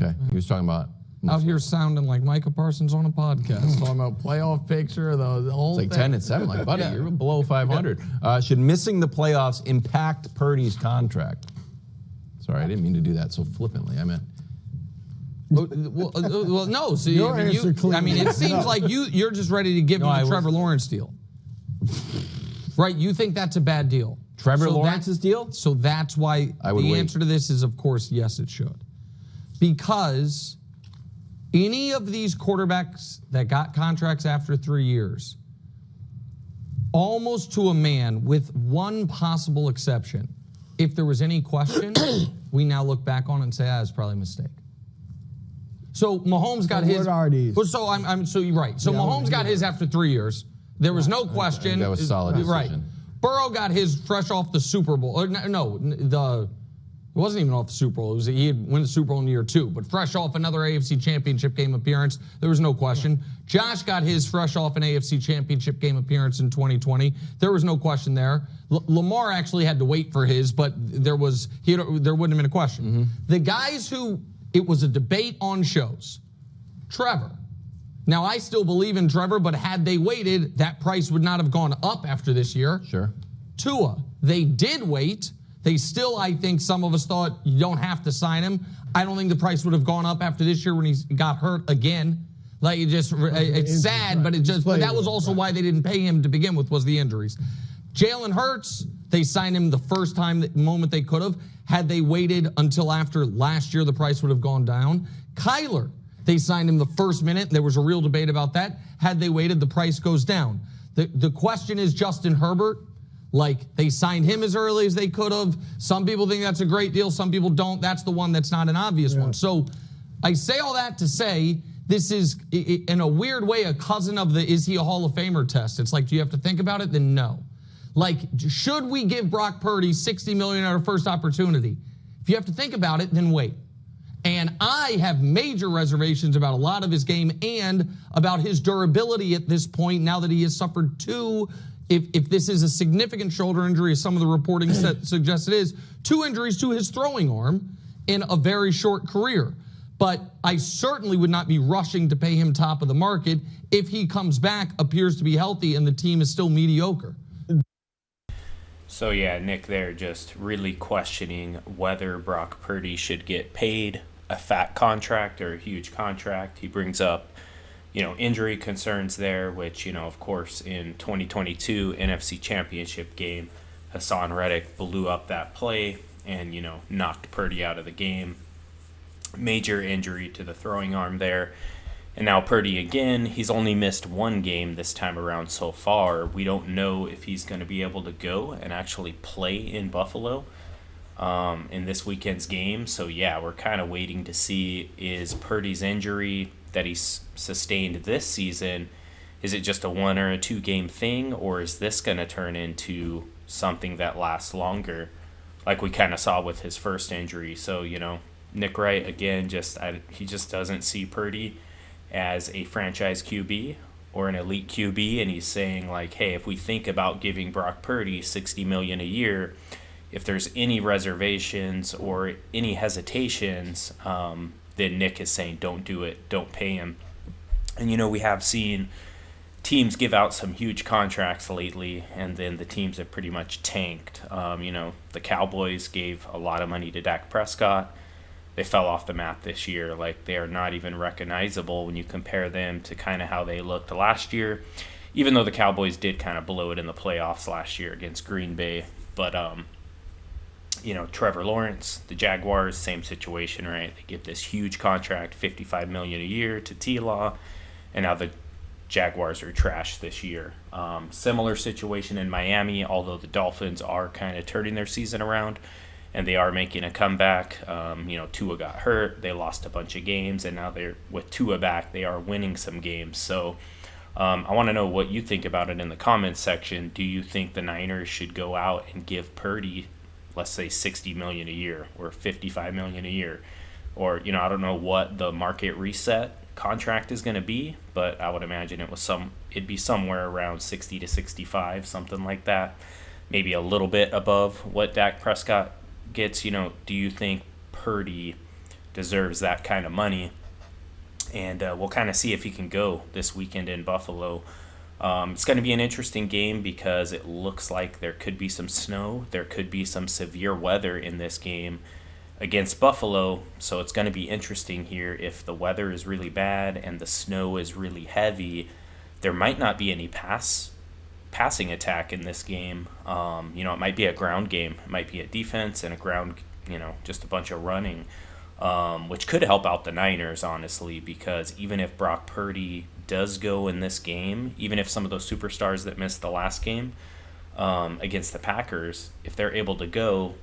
Okay. He was talking about out here sounding like Micah Parsons on a podcast, talking about playoff picture, the whole it's like thing. 10-7. Like, buddy, you're below 500. Should missing the playoffs impact Purdy's contract? Sorry, I didn't mean to do that so flippantly. I meant. Well, no. See, Your answer clearly. it seems like you're just ready to give him the Trevor Lawrence deal, right? You think that's a bad deal? Trevor Lawrence's deal? So that's why the answer to this is, of course, yes, it should. Because any of these quarterbacks that got contracts after 3 years, almost to a man, with one possible exception, if there was any question, we now look back on it and say, it's probably a mistake. So Mahomes got his. What are these? So you're right. So Mahomes got his after 3 years. There was no question. That was a solid decision. Right. Burrow got his fresh off the Super Bowl. It wasn't even off the Super Bowl. He had won the Super Bowl in year 2, but fresh off another AFC Championship game appearance. There was no question. Josh got his fresh off an AFC Championship game appearance in 2020. There was no question there. Lamar actually had to wait for his, but there wouldn't have been a question. Mm-hmm. The guys who it was a debate on shows, Trevor. Now, I still believe in Trevor, but had they waited, that price would not have gone up after this year. Sure. Tua, they did wait. They still, I think some of us thought you don't have to sign him. I don't think the price would have gone up after this year when he got hurt again. Like it's sad, but but that was also why they didn't pay him to begin with, was the injuries. Jalen Hurts, they signed him the first moment they could have. Had they waited until after last year, the price would have gone down. Kyler, they signed him the first minute. There was a real debate about that. Had they waited, the price goes down. The question is Justin Herbert. Like, they signed him as early as they could have. Some people think that's a great deal. Some people don't. That's the one that's not an obvious one. So I say all that to say this is, in a weird way, a cousin of the is he a Hall of Famer test. It's like, do you have to think about it? Then no. Like, should we give Brock Purdy $60 million at our first opportunity? If you have to think about it, then wait. And I have major reservations about a lot of his game and about his durability at this point, now that he has suffered 2. If this is a significant shoulder injury, as some of the reporting suggests it is, 2 injuries to his throwing arm in a very short career. But I certainly would not be rushing to pay him top of the market if he comes back, appears to be healthy, and the team is still mediocre. So yeah, Nick there just really questioning whether Brock Purdy should get paid a fat contract or a huge contract. He brings up injury concerns there, which, of course, in 2022 NFC Championship game, Hassan Reddick blew up that play and, knocked Purdy out of the game. Major injury to the throwing arm there. And now Purdy again, he's only missed 1 game this time around so far. We don't know if he's going to be able to go and actually play in Buffalo in this weekend's game. So, yeah, we're kind of waiting to see, is Purdy's injury that he's sustained this season, is it just a 1 or a 2 game thing, or is this going to turn into something that lasts longer, like we kind of saw with his first injury? So, Nick Wright, again, he just doesn't see Purdy as a franchise QB or an elite QB, and he's saying, like, hey, if we think about giving Brock Purdy $60 million a year, if there's any reservations or any hesitations, then Nick is saying don't do it, don't pay him. And, we have seen teams give out some huge contracts lately, and then the teams have pretty much tanked. The Cowboys gave a lot of money to Dak Prescott. They fell off the map this year. Like, they are not even recognizable when you compare them to kind of how they looked last year, even though the Cowboys did kind of blow it in the playoffs last year against Green Bay. But, Trevor Lawrence, the Jaguars, same situation, right? They give this huge contract, $55 million a year to T-Law, and now the Jaguars are trash this year. Similar situation in Miami, although the Dolphins are kind of turning their season around, and they are making a comeback. Tua got hurt, they lost a bunch of games, and now they're with Tua back, they are winning some games. So I want to know what you think about it in the comments section. Do you think the Niners should go out and give Purdy, let's say, $60 million a year or $55 million a year? Or, I don't know what the market reset contract is going to be, but I would imagine it'd be somewhere around 60 to 65, something like that. Maybe a little bit above what Dak Prescott gets. Do you think Purdy deserves that kind of money. And we'll kind of see if he can go this weekend in Buffalo. It's going to be an interesting game because it looks like there could be some snow. There could be some severe weather in this game against Buffalo. So it's going to be interesting here. If the weather is really bad and the snow is really heavy, there might not be any passing attack in this game. It might be a ground game. It might be a defense and a ground, just a bunch of running. Which could help out the Niners, honestly, because even if Brock Purdy does go in this game, even if some of those superstars that missed the last game against the Packers, if they're able to go,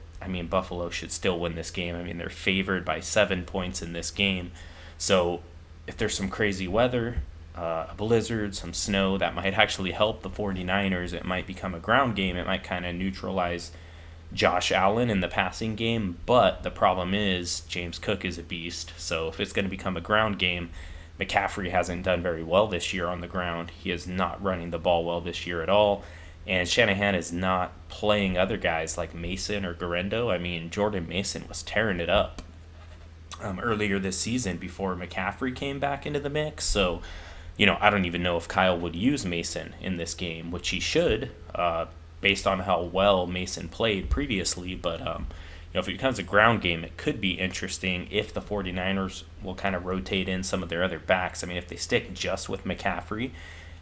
Buffalo should still win this game. They're favored by 7 points in this game. So if there's some crazy weather, a blizzard, some snow, that might actually help the 49ers. It might become a ground game. It might kind of neutralize Josh Allen in the passing game, but the problem is James Cook is a beast. So if it's going to become a ground game, McCaffrey hasn't done very well this year on the ground. He is not running the ball well this year at all. And Shanahan is not playing other guys like Mason or Garendo. Jordan Mason was tearing it up earlier this season before McCaffrey came back into the mix. So, I don't even know if Kyle would use Mason in this game, which he should, based on how well Mason played previously. But, if it becomes a ground game, it could be interesting if the 49ers will kind of rotate in some of their other backs. If they stick just with McCaffrey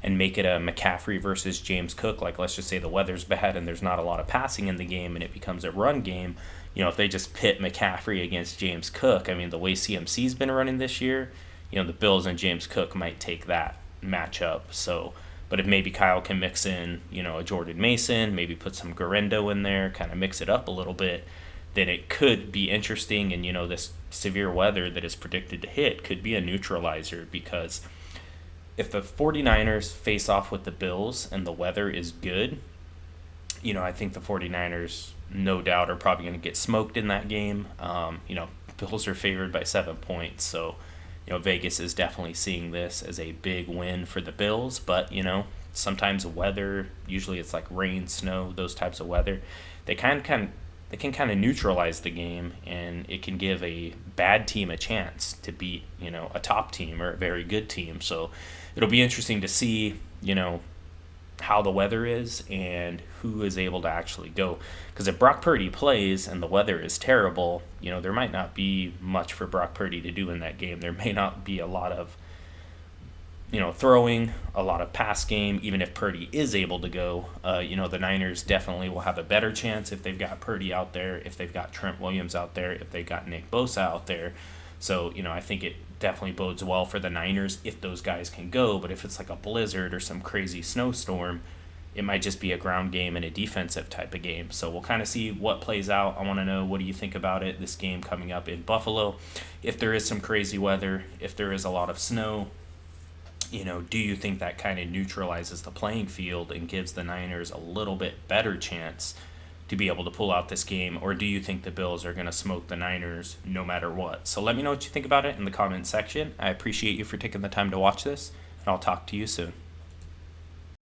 and make it a McCaffrey versus James Cook, like let's just say the weather's bad and there's not a lot of passing in the game and it becomes a run game, if they just pit McCaffrey against James Cook, the way CMC's been running this year, the Bills and James Cook might take that matchup. So, but if maybe Kyle can mix in, a Jordan Mason, maybe put some Garendo in there, kind of mix it up a little bit, then it could be interesting. And, this severe weather that is predicted to hit could be a neutralizer, because if the 49ers face off with the Bills and the weather is good, I think the 49ers, no doubt, are probably going to get smoked in that game. Bills are favored by 7 points, so Vegas is definitely seeing this as a big win for the Bills. But, sometimes weather, usually it's like rain, snow, those types of weather, they can kind of neutralize the game, and it can give a bad team a chance to beat, a top team or a very good team. So it'll be interesting to see, how the weather is and who is able to actually go. Because if Brock Purdy plays and the weather is terrible, there might not be much for Brock Purdy to do in that game. There may not be a lot of, throwing, a lot of pass game, even if Purdy is able to go. The Niners definitely will have a better chance if they've got Purdy out there, if they've got Trent Williams out there, if they've got Nick Bosa out there. So, I think it definitely bodes well for the Niners if those guys can go. But if it's like a blizzard or some crazy snowstorm, it might just be a ground game and a defensive type of game. So we'll kind of see what plays out. I want to know, what do you think about it, this game coming up in Buffalo? If there is some crazy weather, if there is a lot of snow, do you think that kind of neutralizes the playing field and gives the Niners a little bit better chance to be able to pull out this game? Or do you think the Bills are going to smoke the Niners no matter what? So let me know what you think about it in the comment section. I appreciate you for taking the time to watch this, and I'll talk to you soon.